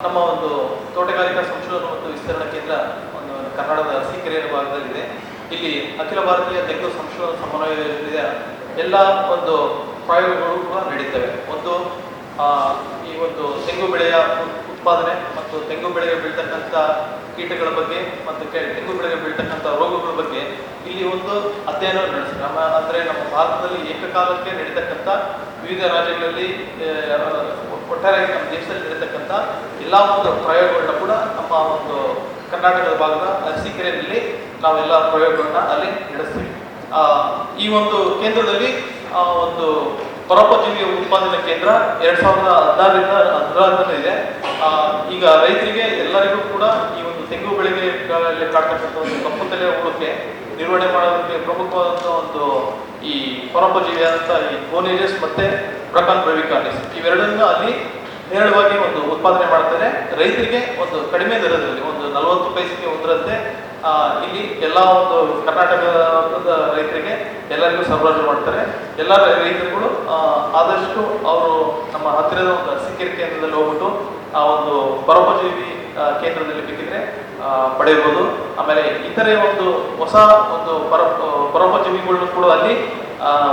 ನಮ್ಮ ಒಂದು ತೋಟಗಾರಿಕಾ ಸಂಶೋಧನಾ ಮತ್ತು ವಿಸ್ತರಣಾ ಕೇಂದ್ರ ಒಂದು ಕರ್ನಾಟಕದ ಅರಸೀಕೆರೆ ಭಾಗದಲ್ಲಿದೆ. ಇಲ್ಲಿ ಅಖಿಲ ಭಾರತೀಯ ತೆಂಗು ಸಂಶೋಧನಾ ಸಮನ್ವಯ ಯೋಜನೆಯ ಎಲ್ಲ ಒಂದು ಪ್ರಯೋಗಗಳು ಕೂಡ ನಡೀತವೆ. ಒಂದು ಈ ಒಂದು ತೆಂಗು ಬೆಳೆಯ ಉತ್ಪಾದನೆ ಮತ್ತು ತೆಂಗು ಬೆಳೆಗೆ ಬೀಳ್ತಕ್ಕಂಥ ಕೀಟಗಳ ಬಗ್ಗೆ ಮತ್ತು ತೆಂಗು ಬೆಳೆಗೆ ಬೀಳ್ತಕ್ಕಂಥ ರೋಗಗಳ ಬಗ್ಗೆ ಇಲ್ಲಿ ಒಂದು ಅಧ್ಯಯನ ನಡೆಸ್ತಾರೆ. ಅಂದರೆ ನಮ್ಮ ಭಾರತದಲ್ಲಿ ಏಕಕಾಲಕ್ಕೆ ನಡೀತಕ್ಕಂಥ ವಿವಿಧ ರಾಜ್ಯಗಳಲ್ಲಿ ಒಟ್ಟಾರೆ ನಮ್ಮ ದೇಶದಲ್ಲಿ ನಡೀತಕ್ಕಂಥ ಎಲ್ಲ ಒಂದು ಪ್ರಯೋಗಗಳನ್ನ ಕೂಡ ನಮ್ಮ ಒಂದು ಕರ್ನಾಟಕದ ಭಾಗದ ಅರಸೀಕೆರೆಯಲ್ಲಿ ನಾವೆಲ್ಲ ಪ್ರಯೋಗಗಳನ್ನ ಅಲ್ಲಿ ನಡೆಸ್ತೀವಿ. ಈ ಒಂದು ಕೇಂದ್ರದಲ್ಲಿ ಒಂದು ಪರೋಪಜೀವಿ ಉತ್ಪಾದನಾ ಕೇಂದ್ರ 2016 ಇದೆ. ಈಗ ರೈತರಿಗೆ ಎಲ್ಲರಿಗೂ ಕೂಡ ಈ ಒಂದು ತೆಂಗು ಬೆಳೆಗೆ ಕಾಡ್ತಕ್ಕಂಥ ಒಂದು ಕಪ್ಪು ತಲೆ ಹುಳಕ್ಕೆ ನಿರ್ವಹಣೆ ಮಾಡೋದಕ್ಕೆ ಪ್ರಮುಖವಾದಂಥ ಒಂದು ಈ ಪರೋಪಜೀವಿ ಅಂತ ಈ ಗೋನೇರಿಯಸ್ ಮತ್ತೆ ಪ್ರಕಾನ್ ಬ್ರೆವಿಕಾನಿಸ್ ಇವೆರಡನ್ನ ಅಲ್ಲಿ ನೇರವಾಗಿ ಒಂದು ಉತ್ಪಾದನೆ ಮಾಡ್ತಾರೆ. ರೈತರಿಗೆ ಒಂದು ಕಡಿಮೆ ದರದಲ್ಲಿ ಒಂದು 40 ಪೈಸೆಗೆ ಒಂದರಂತೆ ಇಲ್ಲಿ ಎಲ್ಲ ಒಂದು ಕರ್ನಾಟಕದ ರೈತರಿಗೆ ಎಲ್ಲರಿಗೂ ಸರಬರಾಜು ಮಾಡ್ತಾರೆ. ಎಲ್ಲ ರೈತರುಗಳು ಆದಷ್ಟು ಅವರು ನಮ್ಮ ಹತ್ತಿರದ ಒಂದು ಅರಸೀಕೆರೆ ಕೇಂದ್ರದಲ್ಲಿ ಹೋಗ್ಬಿಟ್ಟು ಆ ಒಂದು ಪರೋಪಜೀವಿ ಕೇಂದ್ರದಲ್ಲಿ ಬೇಕಿದ್ರೆ ಪಡೆಯಬಹುದು. ಆಮೇಲೆ ಇತರೆ ಒಂದು ಹೊಸ ಒಂದು ಪರೋಪಜೀವಿಗಳನ್ನು ಕೂಡ ಅಲ್ಲಿ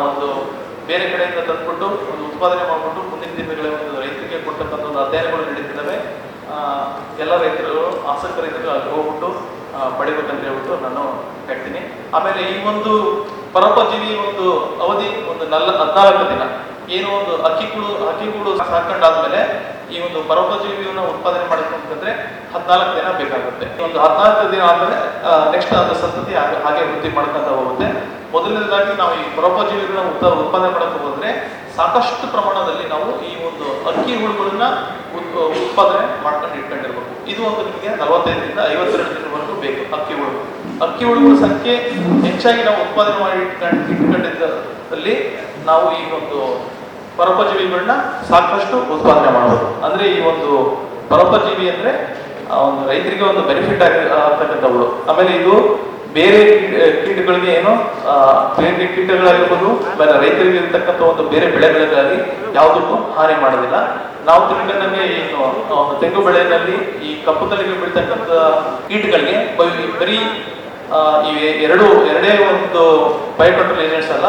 ಒಂದು ಬೇರೆ ಕಡೆಯಿಂದ ತಂದ್ಬಿಟ್ಟು ಒಂದು ಉತ್ಪಾದನೆ ಮಾಡಿಕೊಂಡು ಮುಂದಿನ ದಿನಗಳ ಒಂದು ರೈತರಿಗೆ ಕೊಡ್ತಕ್ಕಂಥ ಒಂದು ಅಧ್ಯಯನಗಳು ನಡೀತಿದ್ದಾವೆ. ಎಲ್ಲ ರೈತರು ಆಸಕ್ತ ರೈತರು ಅಲ್ಲಿ ಹೋಗ್ಬಿಟ್ಟು ಪಡಿಬೇಕಂತ ಹೇಳ್ಬಿಟ್ಟು ನಾನು ಹೇಳ್ತೀನಿ. ಆಮೇಲೆ ಈ ಒಂದು ಪರೋಪಜೀವಿ ಒಂದು ಅವಧಿ ಒಂದು 14 ದಿನ ಏನು ಒಂದು ಹಕ್ಕಿಗಳು ಸಾಕೊಂಡಾದ್ಮೇಲೆ ಈ ಒಂದು ಪರೋಪಜೀವಿಯನ್ನು ಉತ್ಪಾದನೆ ಮಾಡಬೇಕಂತಂದ್ರೆ 14 ದಿನ ಬೇಕಾಗುತ್ತೆ. ಒಂದು 14 ದಿನ ಆದ್ಮೇಲೆ ನೆಕ್ಸ್ಟ್ ಅದು ಸಂತತಿ ಹಾಗೆ ವೃದ್ಧಿ ಮಾಡ್ಕೊಂತ ಹೋಗುತ್ತೆ. ಮೊದಲನೇದಾಗಿ ನಾವು ಈ ಪರೋಪಜೀವಿಗಳನ್ನ ಉತ್ಪಾದನೆ ಮಾಡಕ್ಕೆ ಹೋದ್ರೆ ಸಾಕಷ್ಟು ಪ್ರಮಾಣದಲ್ಲಿ ನಾವು ಈ ಒಂದು ಅಕ್ಕಿ ಹುಳುಗಳನ್ನ ಉತ್ಪಾದನೆ ಮಾಡ್ಕೊಂಡು ಇಟ್ಕೊಂಡಿರ್ಬೇಕು. ಇದು ಒಂದು ನಿಮಗೆ 45ರಿಂದ 52 ದಿನವರೆಗೂ ಬೇಕು. ಅಕ್ಕಿ ಹುಳುಗಳ ಸಂಖ್ಯೆ ಹೆಚ್ಚಾಗಿ ನಾವು ಉತ್ಪಾದನೆ ಮಾಡಿ ಇಟ್ಕೊಂಡಿದ್ದಲ್ಲಿ ನಾವು ಈ ಒಂದು ಪರೋಪಜೀವಿಗಳನ್ನ ಸಾಕಷ್ಟು ಉತ್ಪಾದನೆ ಮಾಡಬಹುದು. ಅಂದ್ರೆ ಈ ಒಂದು ಪರೋಪಜೀವಿ ಅಂದ್ರೆ ಒಂದು ರೈತರಿಗೆ ಒಂದು ಬೆನಿಫಿಟ್ ಆಗ್ತಕ್ಕಂಥ ಹುಳು. ಆಮೇಲೆ ಇದು ಬೇರೆ ಕೀಟಗಳಿಗೆ ಏನು ಬೇರೆ ಕೀಟಗಳಾಗಿರ್ಬೋದು, ಆಮೇಲೆ ರೈತರಿಗೆ ಇರ್ತಕ್ಕಂಥ ಒಂದು ಬೇರೆ ಬೆಳೆಗಳಿಗಾಗಿ ಯಾವುದಕ್ಕೂ ಹಾನಿ ಮಾಡೋದಿಲ್ಲ. ನಾವು ತಿಳ್ಕೊಂಡಂಗೆ ಏನು ತೆಂಗು ಬೆಳೆಯಲ್ಲಿ ಈ ಕಪ್ಪು ತಲೆಗೆ ಬೀಳ್ತಕ್ಕಂಥ ಕೀಟಗಳಿಗೆ ಬರೀ ಈ ಎರಡೇ ಒಂದು ಬಯೋಕಂಟ್ರೋಲ್ ಏಜೆಂಟ್ಸ್ ಅಲ್ಲ,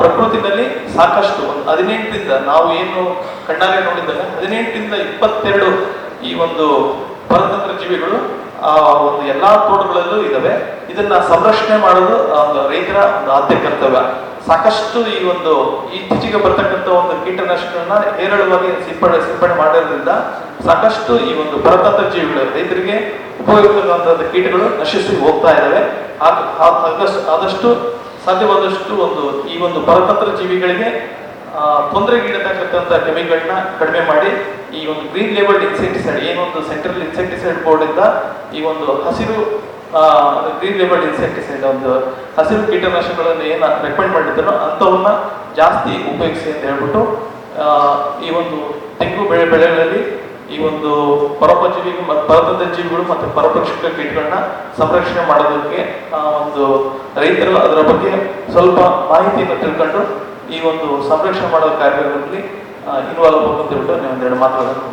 ಪ್ರಕೃತಿನಲ್ಲಿ ಸಾಕಷ್ಟು 18ರಿಂದ ನಾವು ಏನು ಕಣ್ಣಾರೆ ನೋಡಿದಾಗ 18ರಿಂದ 22 ಈ ಒಂದು ಪರತಂತ್ರ ಜೀವಿಗಳು ಒಂದು ಎಲ್ಲಾ ತೋಟಗಳಲ್ಲೂ ಇದಾವೆ. ಇದನ್ನ ಸಂರಕ್ಷಣೆ ಮಾಡೋದು ರೈತರ ಒಂದು ಆದ್ಯ ಕರ್ತವ್ಯ. ಸಾಕಷ್ಟು ಈ ಒಂದು ಇತ್ತೀಚೆಗೆ ಬರ್ತಕ್ಕಂಥ ಒಂದು ಕೀಟನಾಶಕಗಳನ್ನ ಹೇರಳವಾಗಿ ಸಿಂಪಡಣೆ ಮಾಡೋದ್ರಿಂದ ಸಾಕಷ್ಟು ಈ ಒಂದು ಪರತಂತ್ರ ಜೀವಿಗಳು ರೈತರಿಗೆ ಉಪಯುಕ್ತವಾದಂತಹ ಕೀಟಗಳು ನಶಿಸಿ ಹೋಗ್ತಾ ಇದ್ದಾವೆ. ಆದಷ್ಟು ಸಾಧ್ಯವಾದಷ್ಟು ಒಂದು ಈ ಒಂದು ಪರತಂತ್ರ ಜೀವಿಗಳಿಗೆ ತೊಂದರೆಗೀಡತಕ್ಕಂಥ ಕೆಮಿಕಲ್ನ ಕಡಿಮೆ ಮಾಡಿ ಈ ಒಂದು ಗ್ರೀನ್ ಲೇಬಲ್ಡ್ ಇನ್ಸೆಕ್ಟಿಸೈಡ್ ಏನೊಂದು ಸೆಂಟ್ರಲ್ ಇನ್ಸೆಕ್ಟಿಸೈಡ್ ಬೋರ್ಡ್ ಇಂದ ಈ ಒಂದು ಹಸಿರು ಗ್ರೀನ್ ಲೇಬಲ್ಡ್ ಇನ್ಸೆಕ್ಟಿಸೈಡ್ ಒಂದು ಹಸಿರು ಕೀಟನಾಶಕಗಳನ್ನು ಏನು ರೆಕಮೆಂಡ್ ಮಾಡಿದ್ದಾರೋ ಅಂಥವನ್ನ ಜಾಸ್ತಿ ಉಪಯೋಗಿಸಿ ಅಂತ ಹೇಳ್ಬಿಟ್ಟು ಈ ಒಂದು ತೆಂಗು ಬೆಳೆಗಳಲ್ಲಿ ಈ ಒಂದು ಪರೋಪಜೀವಿಗಳು ಮತ್ತು ಪರತಂತ್ರ ಜೀವಿಗಳು ಮತ್ತು ಪರಪಕ್ಷಿಕ ಕೀಟಗಳನ್ನ ಸಂರಕ್ಷಣೆ ಮಾಡೋದಕ್ಕೆ ಒಂದು ರೈತರು ಅದರ ಬಗ್ಗೆ ಸ್ವಲ್ಪ ಮಾಹಿತಿಯನ್ನು ತಿಳ್ಕೊಂಡು ಈ ಒಂದು ಸಂರಕ್ಷಣೆ ಮಾಡೋ ಕಾರ್ಯದಲ್ಲಿ ಇನ್ವಾಲ್ವ್ ಆಗಬೇಕು ಅಂತ ಹೇಳ್ಬಿಟ್ಟು ನೀವು ಒಂದೆರಡು ಮಾತುಗಳನ್ನು